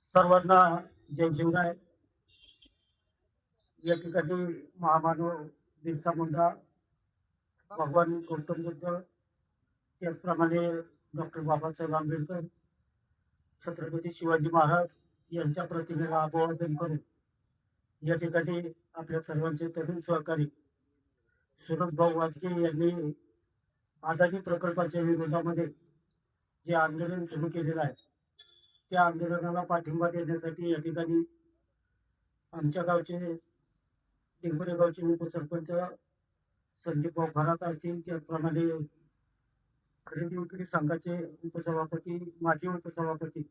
सर्वांना जय शिवराय. या ठिकाणी महामानव बिरसा मुंडा, भगवान गौतम बुद्ध, त्याचप्रमाणे डॉक्टर बाबासाहेब आंबेडकर, छत्रपती शिवाजी महाराज यांच्या प्रतिमेला अभिवादन करून या ठिकाणी आपल्या सर्वांचे तरुण सहकारी सुरज भाऊ वाजके यांनी अदानी प्रकल्पाच्या विरोधामध्ये जे आंदोलन सुरू केलेलं आहे, त्या आंदोलनाला पाठिंबा देण्यासाठी या ठिकाणी आमच्या गावचे टिंबरे गावचे उपसरपंच संदीप भाऊ खरात असतील, त्याचप्रमाणे खरेदी विक्री संघाचे उपसभापती, माजी उपसभापती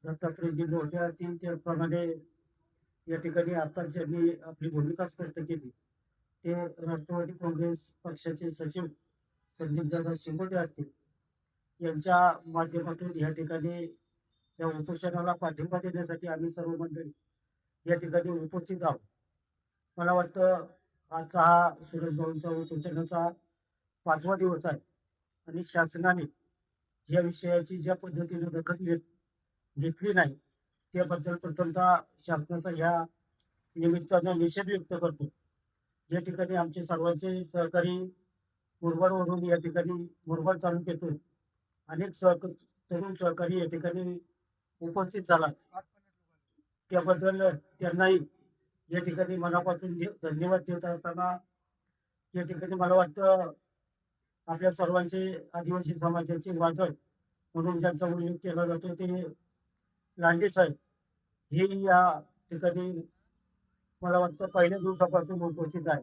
दत्तात्रयजी लोटे असतील, त्याचप्रमाणे या ठिकाणी आता ज्यांनी आपली भूमिका स्पष्ट केली ते राष्ट्रवादी काँग्रेस पक्षाचे सचिव संदीपदादा शिंगोटे असतील, यांच्या माध्यमातून या ठिकाणी या उपोषणाला पाठिंबा देण्यासाठी आम्ही सर्व मंडळी या ठिकाणी उपस्थित आहोत. मला वाटतं आजचा हा सुरेश भाऊंचा उपोषणाचा 5वा दिवस आहे आणि शासनाने या विषयाची ज्या पद्धतीने दखल घेतली नाही त्याबद्दल प्रथमतः शासनाचा ह्या निमित्तानं निषेध व्यक्त करतो. या ठिकाणी आमचे सर्वांचे सहकारी मुरबाडवरून या ठिकाणी मुरबाड तालुक्यातून अनेक तरुण सहकारी या ठिकाणी उपस्थित झाला, त्याबद्दल त्यांनाही या ठिकाणी मनापासून धन्यवाद देत असताना या ठिकाणी मला वाटतं आपल्या सर्वांचे आदिवासी समाजाचे वादळ म्हणून ज्यांचा उल्लेख केला जातो ते लांडे साहेब हे या ठिकाणी मला वाटतं पहिल्या दिवसापासून उपस्थित आहे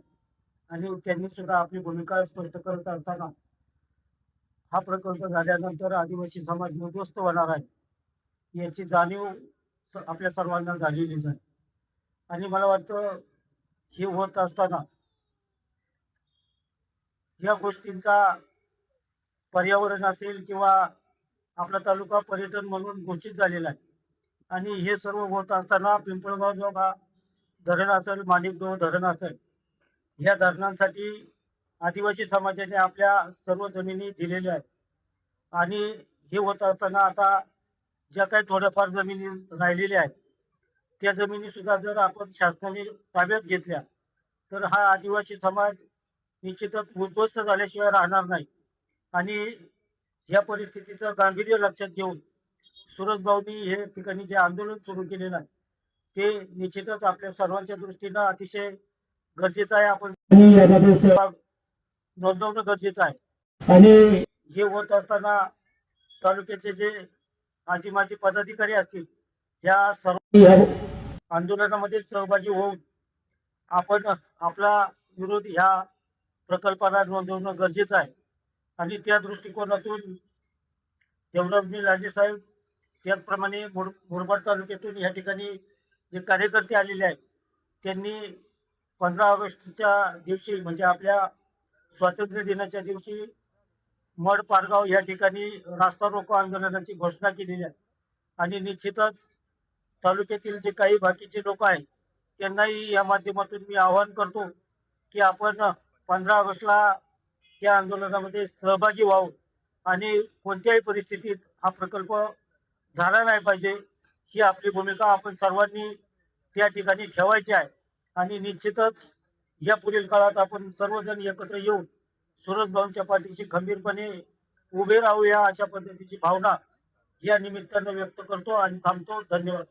आणि त्यांनी सुद्धा आपली भूमिका स्पष्ट करत असताना हा प्रकल्प झाल्यानंतर आदिवासी समाज उद्ध्वस्त होणार आहे याची जाणीव आपल्या सर्वांना झालेलीच आहे. आणि मला वाटतं हे होत असताना या गोष्टींचा पर्यावरण असेल किंवा आपला तालुका पर्यटन म्हणून घोषित झालेला आहे आणि हे सर्व होत असताना पिंपळगाव जो धरण असेल, माणिकगाव धरण असेल, या धरणांसाठी आदिवासी समाजाने आपल्या सर्व जमिनी दिलेल्या आहेत आणि हे होत असताना आता ज्या काही थोड्याफार जमिनी राहिलेल्या आहेत त्या जमिनी सुद्धा जर आपण शासनाने ताब्यात घेतल्या तर हा आदिवासी समाज निश्चितच उद्ध्वस्त झाल्याशिवाय राहणार नाही. आणि या परिस्थितीचं गांभीर्य लक्षात घेऊन सुरज भाऊंनी हे ठिकाणी जे आंदोलन सुरू केलेलं आहे ते निश्चितच आपल्या सर्वांच्या दृष्टीनं अतिशय गरजेचं आहे. आपण नोंदवणं गरजेचं आहे आणि हे होत असताना तालुक्याचे जे आजी माजी पदाधिकारी असतील या सर्व आंदोलनामध्ये सहभागी होऊन आपण आपला विरोध ह्या प्रकल्पाला नोंदवणं गरजेचं आहे. आणि त्या दृष्टिकोनातून देवराजजी लांडे साहेब, त्याचप्रमाणे मुरबाड तालुक्यातून या ठिकाणी जे कार्यकर्ते आलेले आहेत त्यांनी 15 ऑगस्टच्या दिवशी म्हणजे आपल्या स्वातंत्र्य दिनाच्या दिवशी मड पारगाव या ठिकाणी रास्ता रोको आंदोलनाची घोषणा केलेली आहे आणि निश्चितच तालुक्यातील जे काही बाकीचे लोक आहेत त्यांनाही या माध्यमातून मी आवाहन करतो की आपण 15 ऑगस्टला त्या आंदोलनामध्ये सहभागी व्हावं आणि कोणत्याही परिस्थितीत हा प्रकल्प झाला नाही पाहिजे ही आपली भूमिका आपण सर्वांनी त्या ठिकाणी ठेवायची आहे. आणि निश्चितच या पुढील काळात आपण सर्वजण एकत्र येऊन सुरज भाऊंच्या पाठीशी खंबीरपणे उभे राहूया अशा पद्धतीची भावना या निमित्तानं व्यक्त करतो आणि थांबतो. धन्यवाद.